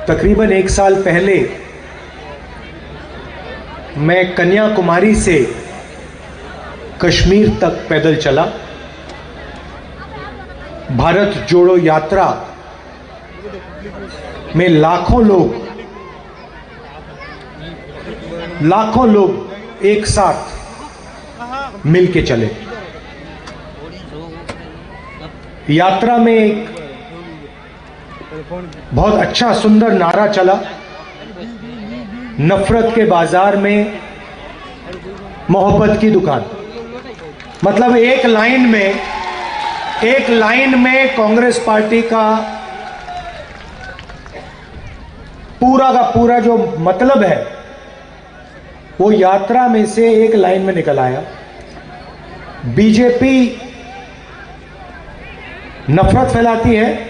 तकरीबन 1 साल पहले मैं कन्याकुमारी से कश्मीर तक पैदल चला। भारत जोड़ो यात्रा में लाखों लोग एक साथ मिलके चले। यात्रा में एक बहुत अच्छा सुंदर नारा चला, नफरत के बाजार में मोहब्बत की दुकान। मतलब एक लाइन में कांग्रेस पार्टी का पूरा जो मतलब है वो यात्रा में से एक लाइन में निकल आया। बीजेपी नफरत फैलाती है,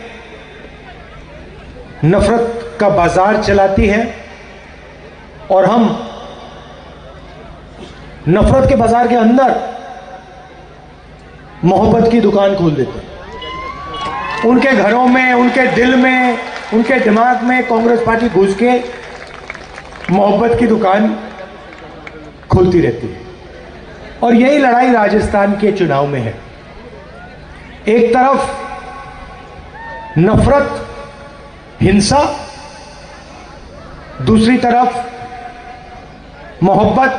नफरत का बाजार चलाती है और हम नफरत के बाजार के अंदर मोहब्बत की दुकान खोल देते हैं। उनके घरों में, उनके दिल में, उनके दिमाग में कांग्रेस पार्टी घुस के मोहब्बत की दुकान खोलती रहती है। और यही लड़ाई राजस्थान के चुनाव में है। एक तरफ नफरत, हिंसा, दूसरी तरफ मोहब्बत,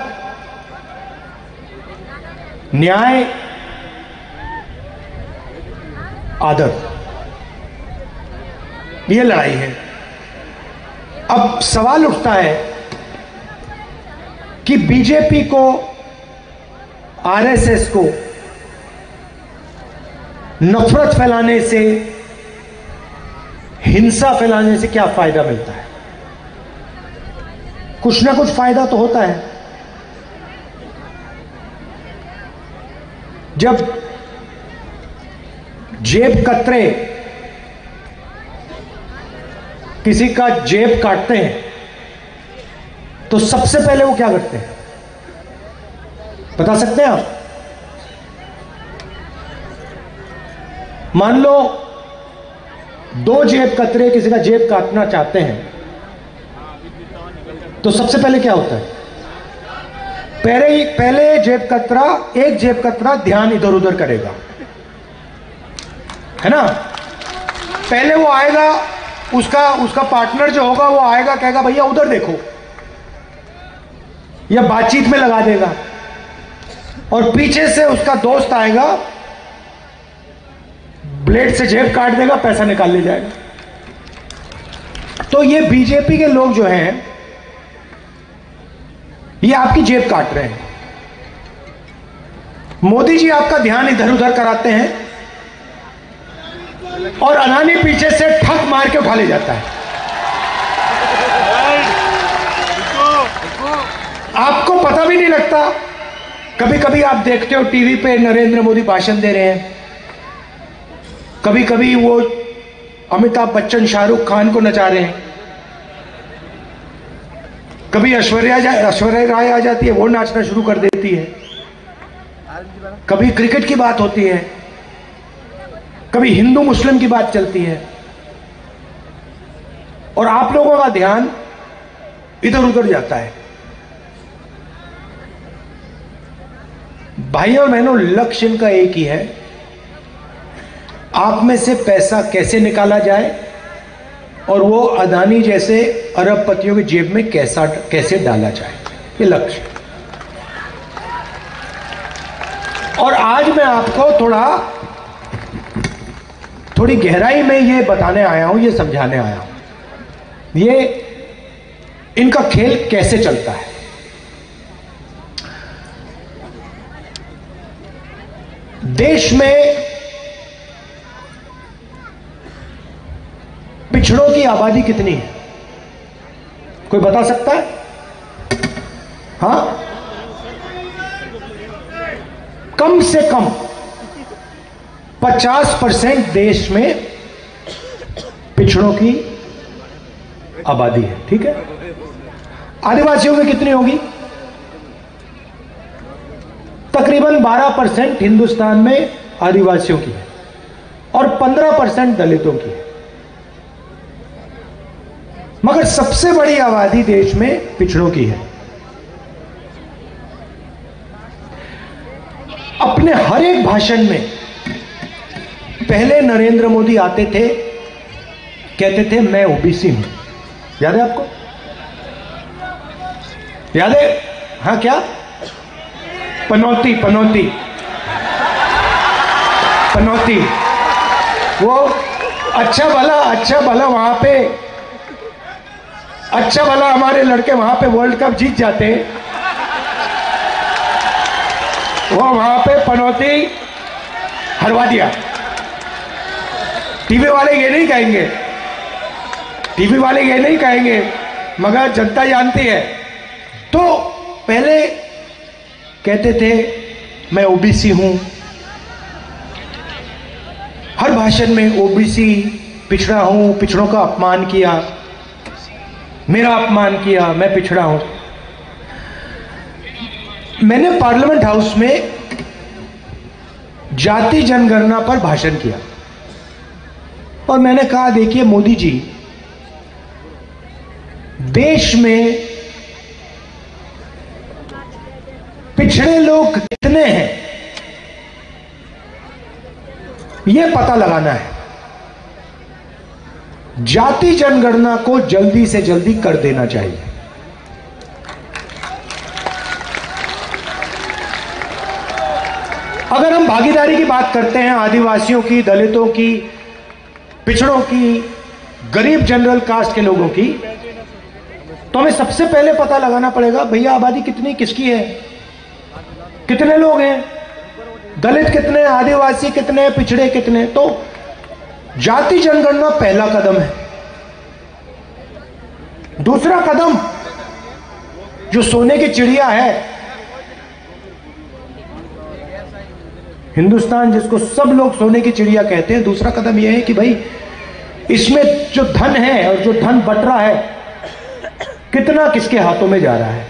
न्याय, आदर। ये लड़ाई है। अब सवाल उठता है कि बीजेपी को, आरएसएस को नफरत फैलाने से, हिंसा फैलाने से क्या फायदा मिलता है? कुछ ना कुछ फायदा तो होता है। जब जेब कतरे किसी का जेब काटते हैं तो सबसे पहले वो क्या करते हैं, बता सकते हैं आप? मान लो 2 जेब कतरे किसी का जेब काटना चाहते हैं तो सबसे पहले क्या होता है? पहले एक जेब कतरा ध्यान इधर उधर करेगा, है ना? पहले वो आएगा, उसका पार्टनर जो होगा वो आएगा, कहेगा भैया उधर देखो, या बातचीत में लगा देगा। और पीछे से उसका दोस्त आएगा, ब्लेड से जेब काट देगा, पैसा निकाल ले जाएगा। तो ये बीजेपी के लोग जो हैं ये आपकी जेब काट रहे हैं। मोदी जी आपका ध्यान इधर उधर कराते हैं और अडानी पीछे से ठक मार के उठा ले जाता है। आपको पता भी नहीं लगता। कभी कभी आप देखते हो टीवी पे नरेंद्र मोदी भाषण दे रहे हैं, कभी कभी वो अमिताभ बच्चन, शाहरुख खान को नचा रहे हैं, कभी ऐश्वर्या राय आ जाती है, वो नाचना शुरू कर देती है, कभी क्रिकेट की बात होती है, कभी हिंदू मुस्लिम की बात चलती है और आप लोगों का ध्यान इधर उधर जाता है। भाइयों और बहनों, लक्ष्य इनका एक ही है, आप में से पैसा कैसे निकाला जाए और वो अदानी जैसे अरबपतियों की जेब में कैसे डाला जाए, ये लक्ष्य। और आज मैं आपको थोड़ी गहराई में ये बताने आया हूं, ये समझाने आया हूं, ये इनका खेल कैसे चलता है। देश में पिछड़ों की आबादी कितनी है, कोई बता सकता है? हाँ, कम से कम 50% देश में पिछड़ों की आबादी है, ठीक है? आदिवासियों की कितनी होगी? तकरीबन 12% हिंदुस्तान में आदिवासियों की है और 15% दलितों की है। मगर सबसे बड़ी आबादी देश में पिछड़ों की है। अपने हर एक भाषण में पहले नरेंद्र मोदी आते थे, कहते थे मैं ओबीसी हूं। याद है आपको? याद है? हाँ, क्या पनौती पनौती पनौती, वो अच्छा भला वहां पे, अच्छा भला हमारे लड़के वहां पे वर्ल्ड कप जीत जाते, वो वहां पे पनौती हरवा दिया। टीवी वाले ये नहीं कहेंगे, टीवी वाले ये नहीं कहेंगे, मगर जनता जानती है। तो पहले कहते थे मैं ओबीसी हूं, हर भाषण में ओबीसी, पिछड़ा हूं, पिछड़ों का अपमान किया, मेरा अपमान किया, मैं पिछड़ा हूं। मैंने पार्लियामेंट हाउस में जाति जनगणना पर भाषण किया और मैंने कहा देखिए मोदी जी, देश में पिछड़े लोग कितने हैं यह पता लगाना है। जाति जनगणना को जल्दी से जल्दी कर देना चाहिए। अगर हम भागीदारी की बात करते हैं, आदिवासियों की, दलितों की, पिछड़ों की, गरीब जनरल कास्ट के लोगों की, तो हमें सबसे पहले पता लगाना पड़ेगा भैया आबादी कितनी किसकी है, कितने लोग हैं, दलित कितने, आदिवासी कितने, पिछड़े कितने। तो जाति जनगणना पहला कदम है। दूसरा कदम जो सोने की चिड़िया है, हिंदुस्तान जिसको सब लोग सोने की चिड़िया कहते हैं, दूसरा कदम यह है कि भाई इसमें जो धन है और जो धन बट रहा है कितना किसके हाथों में जा रहा है।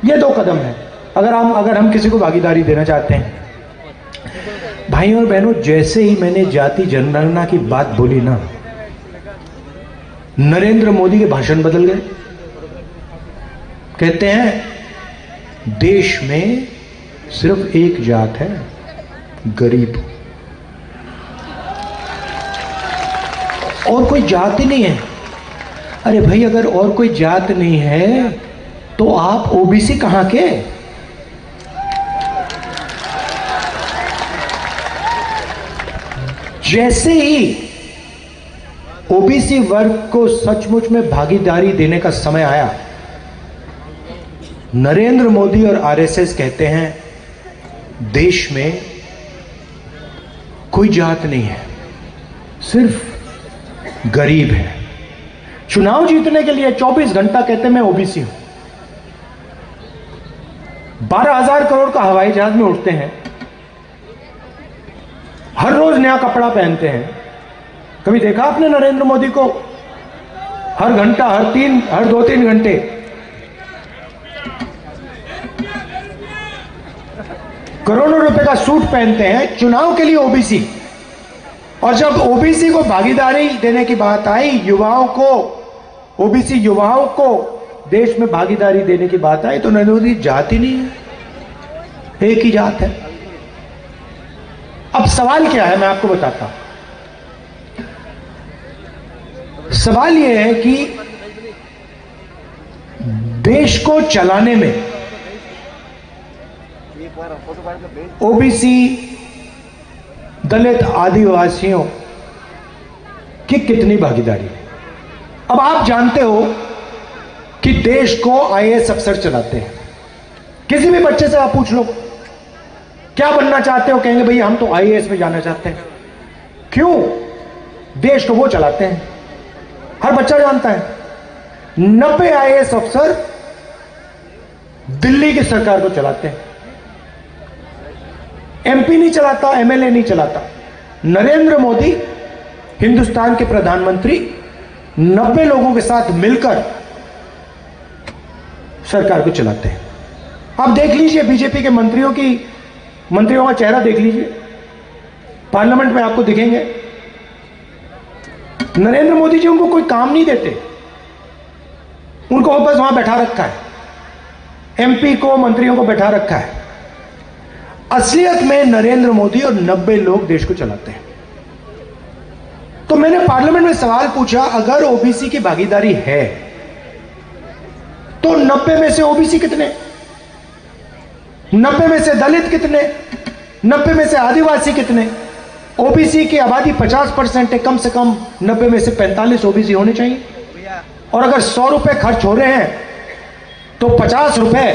ये दो कदम है अगर हम किसी को भागीदारी देना चाहते हैं। भाइयों और बहनों, जैसे ही मैंने जाति जनगणना की बात बोली ना, नरेंद्र मोदी के भाषण बदल गए। कहते हैं देश में सिर्फ एक जात है, गरीब, और कोई जात ही नहीं है। अरे भाई, अगर और कोई जात नहीं है तो आप ओबीसी कहां के? जैसे ही ओबीसी वर्ग को सचमुच में भागीदारी देने का समय आया, नरेंद्र मोदी और आरएसएस कहते हैं देश में कोई जात नहीं है, सिर्फ गरीब है। चुनाव जीतने के लिए 24 घंटा कहते मैं ओबीसी हूं। 12,000 करोड़ का हवाई जहाज में उड़ते हैं, हर रोज नया कपड़ा पहनते हैं। कभी देखा आपने नरेंद्र मोदी को हर घंटा, हर 2-3 घंटे करोड़ों रुपए का सूट पहनते हैं चुनाव के लिए ओबीसी। और जब ओबीसी को भागीदारी देने की बात आई, युवाओं को, ओबीसी युवाओं को देश में भागीदारी देने की बात आई, तो नरेंद्र मोदी जात ही नहीं है, एक ही जात है। अब सवाल क्या है मैं आपको बताता हूं। सवाल यह है कि देश को चलाने में ओबीसी, दलित, आदिवासियों की कितनी भागीदारी है। अब आप जानते हो कि देश को आईएएस अफसर चलाते हैं। किसी भी बच्चे से आप पूछ लो क्या बनना चाहते हो, कहेंगे भैया हम तो आईएएस में जाना चाहते हैं। क्यों? देश को वो चलाते हैं, हर बच्चा जानता है। 90 आईएएस अफसर दिल्ली की सरकार को चलाते हैं, एमपी नहीं चलाता, एमएलए नहीं चलाता। नरेंद्र मोदी हिंदुस्तान के प्रधानमंत्री 90 लोगों के साथ मिलकर सरकार को चलाते हैं। आप देख लीजिए बीजेपी के मंत्रियों का चेहरा देख लीजिए, पार्लियामेंट में आपको दिखेंगे। नरेंद्र मोदी जी उनको कोई काम नहीं देते, उनको बस वहां बैठा रखा है, एमपी को, मंत्रियों को बैठा रखा है। असलियत में नरेंद्र मोदी और 90 लोग देश को चलाते हैं। तो मैंने पार्लियामेंट में सवाल पूछा, अगर ओबीसी की भागीदारी है तो 90 में से ओबीसी कितने, 90 में से दलित कितने, 90 में से आदिवासी कितने? ओबीसी की आबादी 50% है, कम से कम 90 में से 45 ओबीसी होने चाहिए। और अगर 100 रुपए खर्च हो रहे हैं तो 50 रुपए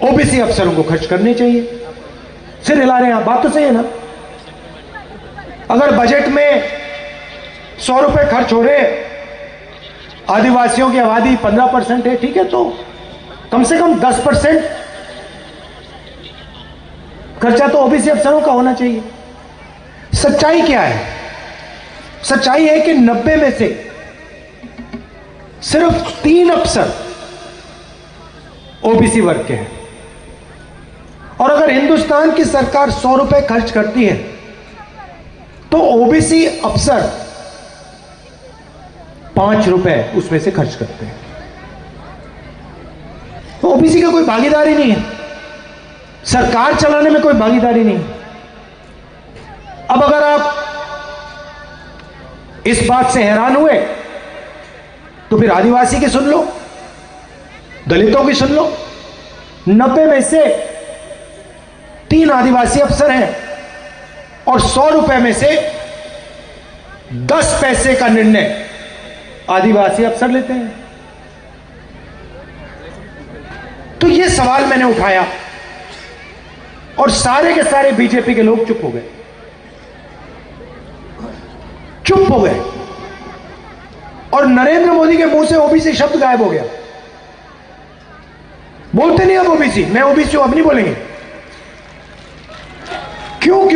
ओबीसी अफसरों को खर्च करने चाहिए। सिर हिला रहे हैं आप, बात तो सही है ना? अगर बजट में 100 रुपए खर्च हो रहे, आदिवासियों की आबादी 15% है, ठीक है, तो कम से कम 10% खर्चा तो ओबीसी अफसरों का होना चाहिए। सच्चाई क्या है? सच्चाई है कि 90 में से सिर्फ 3 अफसर ओबीसी वर्ग के हैं। और अगर हिंदुस्तान की सरकार 100 रुपए खर्च करती है तो ओबीसी अफसर 5 रुपए उसमें से खर्च करते हैं। तो ओबीसी का कोई भागीदारी नहीं है, सरकार चलाने में कोई भागीदारी नहीं। अब अगर आप इस बात से हैरान हुए तो फिर आदिवासी की सुन लो, दलितों की सुन लो। 90 में से 3 आदिवासी अफसर हैं और 100 रुपए में से 10 पैसे का निर्णय आदिवासी अफसर लेते हैं। तो यह सवाल मैंने उठाया और सारे के सारे बीजेपी के लोग चुप हो गए, चुप हो गए। और नरेंद्र मोदी के मुंह से ओबीसी शब्द गायब हो गया। बोलते नहीं अब ओबीसी, मैं ओबीसी हूं, अब नहीं बोलेंगे। क्यों?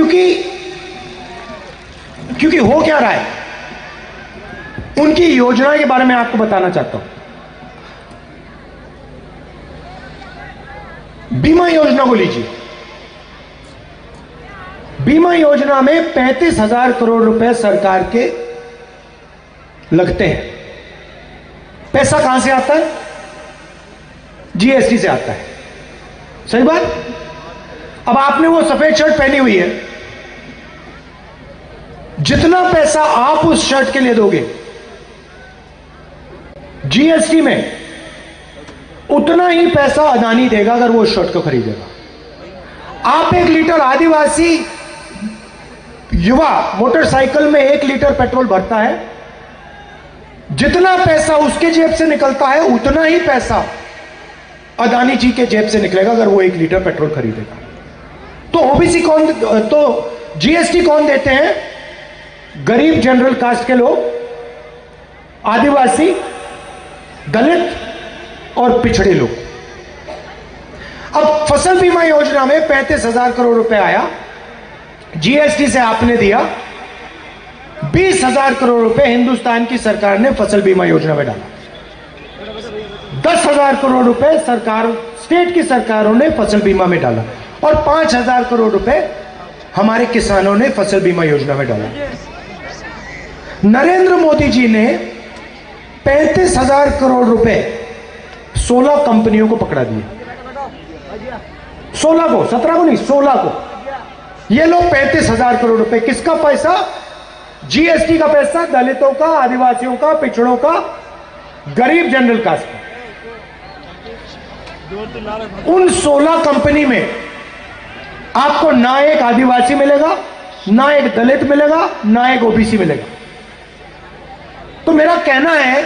क्योंकि हो क्या रहा है, उनकी योजना के बारे में आपको बताना चाहता हूं। बीमा योजना को लीजिए। बीमा योजना में 35,000 करोड़ रुपए सरकार के लगते हैं। पैसा कहां से आता है? जीएसटी से आता है। सही बात? अब आपने वो सफेद शर्ट पहनी हुई है, जितना पैसा आप उस शर्ट के लिए दोगे जीएसटी में, उतना ही पैसा अदानी देगा अगर वो उस शर्ट को खरीदेगा। आप 1 लीटर आदिवासी युवा मोटरसाइकिल में 1 लीटर पेट्रोल भरता है, जितना पैसा उसके जेब से निकलता है उतना ही पैसा अदानी जी के जेब से निकलेगा अगर वो 1 लीटर पेट्रोल खरीदेगा। तो ओबीसी कौन, तो जीएसटी कौन देते हैं? गरीब जनरल कास्ट के लोग, आदिवासी, दलित और पिछड़े लोग। अब फसल बीमा योजना में 35,000 करोड़ रुपए आया, जीएसटी से आपने दिया। 20,000 करोड़ रुपए हिंदुस्तान की सरकार ने फसल बीमा योजना में डाला। 10,000 करोड़ रुपए सरकार, स्टेट की सरकारों ने फसल बीमा में डाला और 5,000 करोड़ रुपए हमारे किसानों ने फसल बीमा योजना में डाला। नरेंद्र मोदी जी ने 35,000 करोड़ रुपए 16 कंपनियों को पकड़ा दिए। 16 को, 17 को नहीं, 16 को। ये लो 35,000 करोड़ रुपए, किसका पैसा? जीएसटी का पैसा, दलितों का, आदिवासियों का, पिछड़ों का, गरीब जनरल कास्ट का। उन 16 कंपनी में आपको ना एक आदिवासी मिलेगा, ना एक दलित मिलेगा, ना एक ओबीसी मिलेगा। तो मेरा कहना है,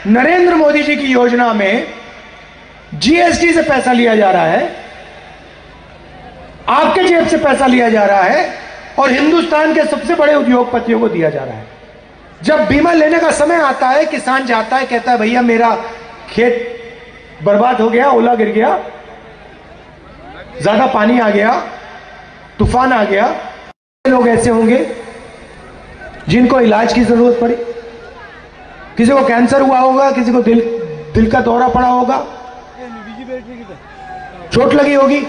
नरेंद्र मोदी जी की योजना में जीएसटी से पैसा लिया जा रहा है, आपके जेब से पैसा लिया जा रहा है और हिंदुस्तान के सबसे बड़े उद्योगपतियों को दिया जा रहा है। जब बीमा लेने का समय आता है, किसान जाता है, कहता है भैया मेरा खेत बर्बाद हो गया, ओला गिर गया, ज्यादा पानी आ गया, तूफान आ गया। लोग ऐसे होंगे जिनको इलाज की जरूरत पड़ी, किसी को कैंसर हुआ होगा, किसी को दिल का दौरा पड़ा होगा, चोट लगी होगी।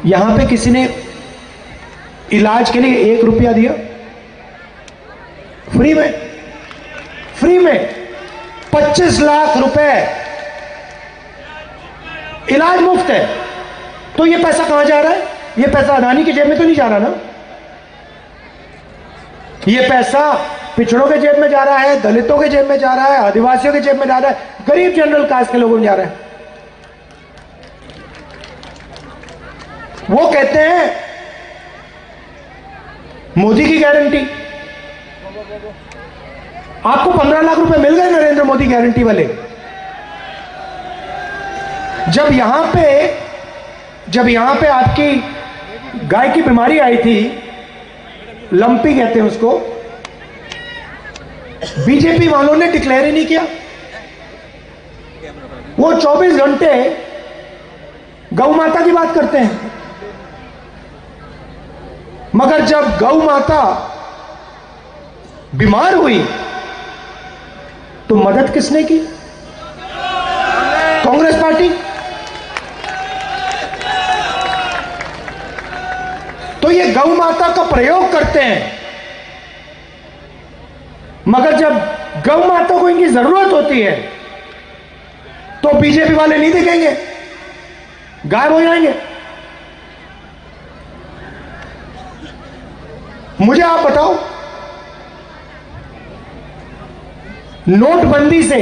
यहां पे किसी ने इलाज के लिए 1 रुपया दिया? फ्री में, फ्री में 25 लाख रुपए इलाज मुफ्त है। तो ये पैसा कहां जा रहा है? ये पैसा अदानी की जेब में तो नहीं जा रहा ना। ये पैसा पिछड़ों के जेब में जा रहा है, दलितों के जेब में जा रहा है, आदिवासियों के जेब में जा रहा है, गरीब जनरल कास्ट के लोगों में जा रहा है। वो कहते हैं मोदी की गारंटी। आपको 15 लाख रुपए मिल गए नरेंद्र मोदी गारंटी वाले। जब यहां पे आपकी गाय की बीमारी आई थी, लंपी कहते हैं उसको, बीजेपी वालों ने डिक्लेयर ही नहीं किया। वो 24 घंटे गौ माता की बात करते हैं, मगर जब गौ माता बीमार हुई तो मदद किसने की? कांग्रेस पार्टी। तो ये गौ माता का प्रयोग करते हैं, मगर जब गौ माता को इनकी जरूरत होती है तो बीजेपी वाले नहीं दिखेंगे, गायब हो जाएंगे। मुझे आप बताओ, नोटबंदी से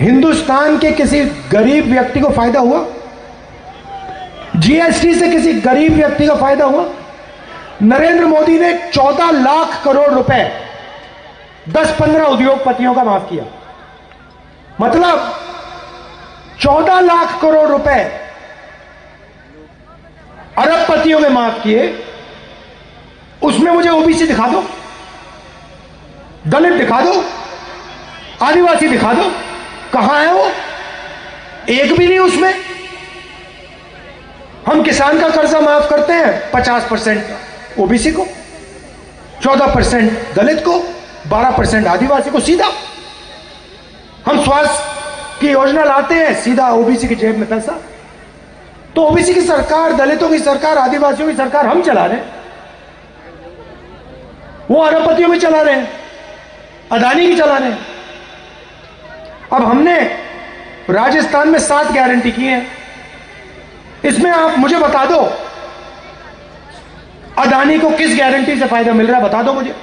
हिंदुस्तान के किसी गरीब व्यक्ति को फायदा हुआ? जीएसटी से किसी गरीब व्यक्ति का फायदा हुआ? नरेंद्र मोदी ने 14 लाख करोड़ रुपए 10-15 उद्योगपतियों का माफ किया। मतलब 14 लाख करोड़ रुपए अरबपतियों के माफ किए। उसमें मुझे ओबीसी दिखा दो, दलित दिखा दो, आदिवासी दिखा दो, कहां है वो? एक भी नहीं उसमें। हम किसान का कर्जा माफ करते हैं 50% ओबीसी को, 14% दलित को, 12% आदिवासी को। सीधा हम स्वास्थ्य की योजना लाते हैं, सीधा ओबीसी की जेब में पैसा। तो ओबीसी की सरकार, दलितों की सरकार, आदिवासियों की सरकार हम चला रहे हैं, वो अरबपतियों में चला रहे हैं, अदानी की चला रहे हैं। अब हमने राजस्थान में 7 गारंटी की है। इसमें आप मुझे बता दो, अदानी को किस गारंटी से फायदा मिल रहा है? बता दो मुझे।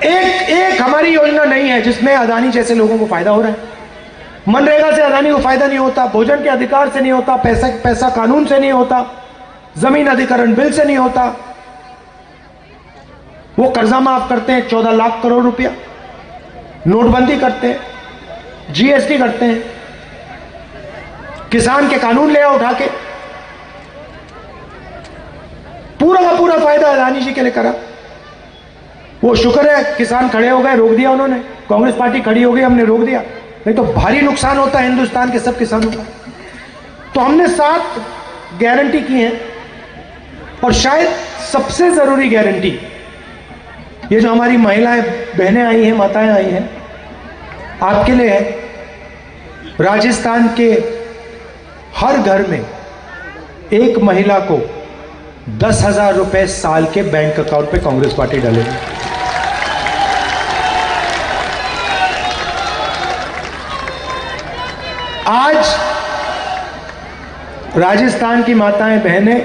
एक हमारी योजना नहीं है जिसमें अदानी जैसे लोगों को फायदा हो रहा है। मनरेगा से अदानी को फायदा नहीं होता, भोजन के अधिकार से नहीं होता, पैसा कानून से नहीं होता, जमीन अधिकरण बिल से नहीं होता। वो कर्जा माफ करते हैं 14 लाख करोड़ रुपया, नोटबंदी करते हैं, जीएसटी करते हैं, किसान के कानून ले आओ उठा के। पूरा का पूरा फायदा अदानी जी के लिए करा। वो शुक्र है किसान खड़े हो गए, रोक दिया उन्होंने। कांग्रेस पार्टी खड़ी हो गई, हमने रोक दिया, नहीं तो भारी नुकसान होता है हिंदुस्तान के सब किसानों का। तो हमने 7 गारंटी की है। और शायद सबसे जरूरी गारंटी, ये जो हमारी महिलाएं बहनें आई हैं, माताएं आई हैं, आपके लिए है। राजस्थान के हर घर में एक महिला को 10,000 रुपए साल के बैंक अकाउंट पे कांग्रेस पार्टी डालेगी। आज राजस्थान की माताएं बहनें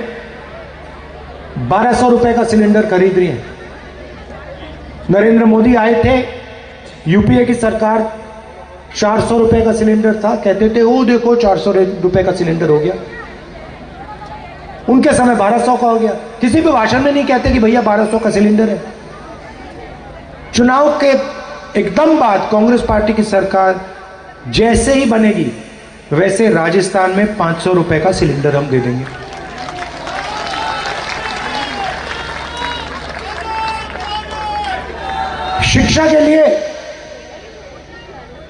1200 रुपए का सिलेंडर खरीद रही हैं। नरेंद्र मोदी आए थे, यूपीए की सरकार 400 रुपए का सिलेंडर था, कहते थे ओ देखो 400 रुपए का सिलेंडर हो गया। उनके समय 1200 का हो गया। किसी भी भाषण में नहीं कहते कि भैया 1200 का सिलेंडर है। चुनाव के एकदम बाद कांग्रेस पार्टी की सरकार जैसे ही बनेगी, वैसे राजस्थान में 500 रुपए का सिलेंडर हम दे देंगे। शिक्षा के लिए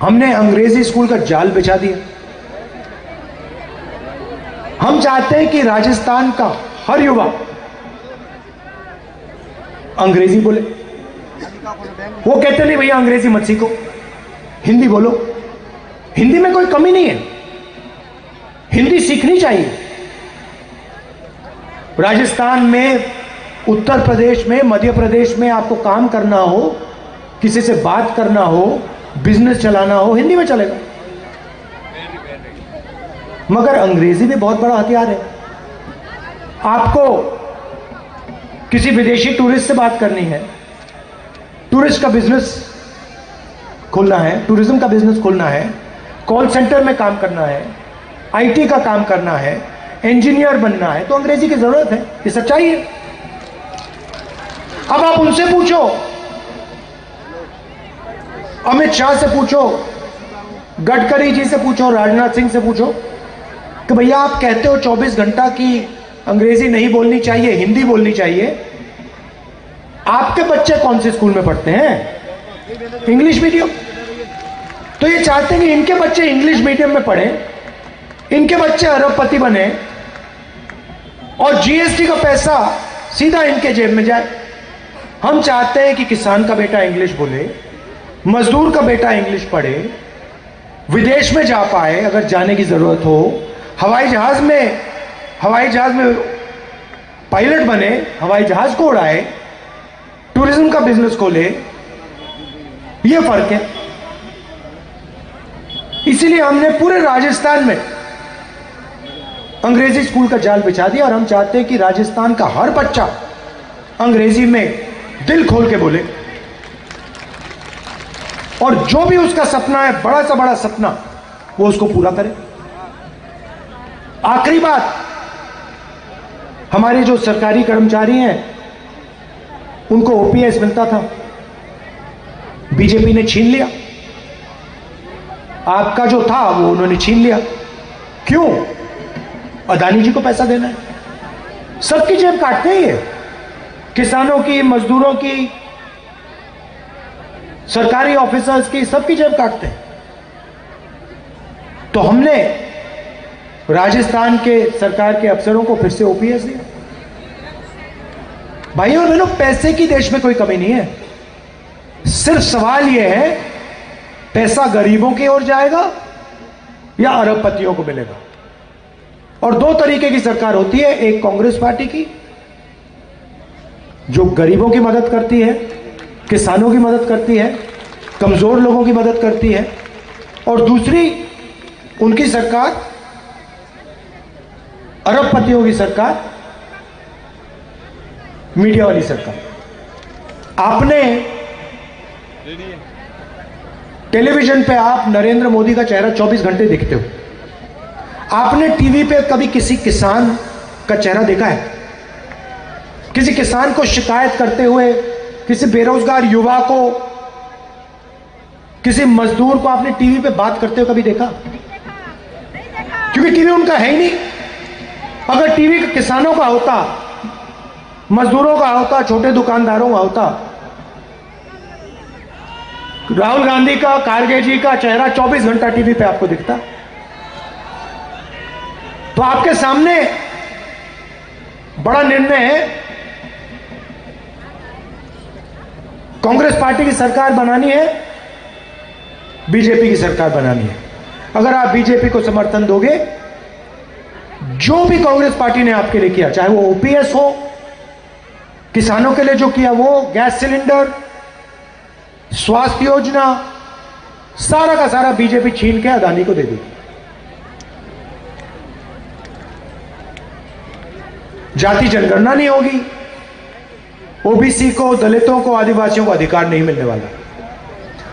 हमने अंग्रेजी स्कूल का जाल बिछा दिया। हम चाहते हैं कि राजस्थान का हर युवा अंग्रेजी बोले। वो कहते नहीं भैया अंग्रेजी मत सीखो, हिंदी बोलो। हिंदी में कोई कमी नहीं है, हिंदी सीखनी चाहिए। राजस्थान में, उत्तर प्रदेश में, मध्य प्रदेश में आपको काम करना हो किसी से बात करना हो, बिजनेस चलाना हो, हिंदी में चलेगा। मगर अंग्रेजी भी बहुत बड़ा हथियार है। आपको किसी विदेशी टूरिस्ट से बात करनी है, टूरिस्ट का बिजनेस खोलना है, टूरिज्म का बिजनेस खोलना है, कॉल सेंटर में काम करना है, आईटी का काम करना है, इंजीनियर बनना है, तो अंग्रेजी की जरूरत है। ये सच्चाई है। अब आप उनसे पूछो, अमित शाह से पूछो, गडकरी जी से पूछो, राजनाथ सिंह से पूछो कि भैया आप कहते हो 24 घंटा की अंग्रेजी नहीं बोलनी चाहिए, हिंदी बोलनी चाहिए। आपके बच्चे कौन से स्कूल में पढ़ते हैं? English medium. तो ये चाहते हैं कि इनके बच्चे इंग्लिश मीडियम में पढ़ें, इनके बच्चे अरबपति बने और जीएसटी का पैसा सीधा इनके जेब में जाए। हम चाहते हैं कि किसान का बेटा इंग्लिश बोले, मजदूर का बेटा इंग्लिश पढ़े, विदेश में जा पाए अगर जाने की जरूरत हो, हवाई जहाज में पायलट बने, हवाई जहाज को उड़ाए, टूरिज्म का बिजनेस खोले। यह फर्क है। इसीलिए हमने पूरे राजस्थान में अंग्रेजी स्कूल का जाल बिछा दिया और हम चाहते हैं कि राजस्थान का हर बच्चा अंग्रेजी में दिल खोल के बोले और जो भी उसका सपना है, बड़ा सा बड़ा सपना, वो उसको पूरा करे। आखिरी बात, हमारे जो सरकारी कर्मचारी हैं उनको ओपीएस मिलता था, बीजेपी ने छीन लिया। आपका जो था वो उन्होंने छीन लिया। क्यों? अदानी जी को पैसा देना है। सबकी जेब काटते हैं ये, किसानों की, मजदूरों की, सरकारी ऑफिसर्स की, सबकी जेब काटते हैं। तो हमने राजस्थान के सरकार के अफसरों को फिर से ओपीएस दिया। भाइयों और बहनों, पैसे की देश में कोई कमी नहीं है। सिर्फ सवाल यह है पैसा गरीबों की ओर जाएगा या अरबपतियों को मिलेगा। और दो तरीके की सरकार होती है, एक कांग्रेस पार्टी की जो गरीबों की मदद करती है, किसानों की मदद करती है, कमजोर लोगों की मदद करती है, और दूसरी उनकी सरकार, अरबपतियों की सरकार, मीडिया वाली सरकार। आपने टेलीविजन पे आप नरेंद्र मोदी का चेहरा 24 घंटे देखते हो। आपने टीवी पे कभी किसी किसान का चेहरा देखा है? किसी किसान को शिकायत करते हुए, किसी बेरोजगार युवा को, किसी मजदूर को आपने टीवी पे बात करते हुए कभी देखा? क्योंकि टीवी उनका है ही नहीं। अगर टीवी किसानों का होता, मजदूरों का होता, छोटे दुकानदारों का होता, राहुल गांधी का, खारगे जी का चेहरा 24 घंटा टीवी पे आपको दिखता। तो आपके सामने बड़ा निर्णय है, कांग्रेस पार्टी की सरकार बनानी है, बीजेपी की सरकार बनानी है। अगर आप बीजेपी को समर्थन दोगे, जो भी कांग्रेस पार्टी ने आपके लिए किया, चाहे वो ओपीएस हो, किसानों के लिए जो किया वो, गैस सिलेंडर, स्वास्थ्य योजना, सारा का सारा बीजेपी छीन के अदानी को दे दी। जाति जनगणना नहीं होगी, ओबीसी को, दलितों को, आदिवासियों को अधिकार नहीं मिलने वाला।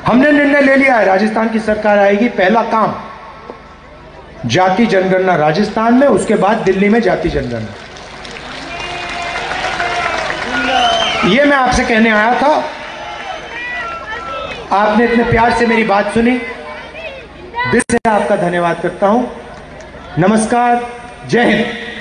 हमने निर्णय ले लिया है, राजस्थान की सरकार आएगी, पहला काम जाति जनगणना राजस्थान में, उसके बाद दिल्ली में जाति जनगणना। यह मैं आपसे कहने आया था। आपने इतने प्यार से मेरी बात सुनी, दिल से आपका धन्यवाद करता हूं। नमस्कार, जय हिंद।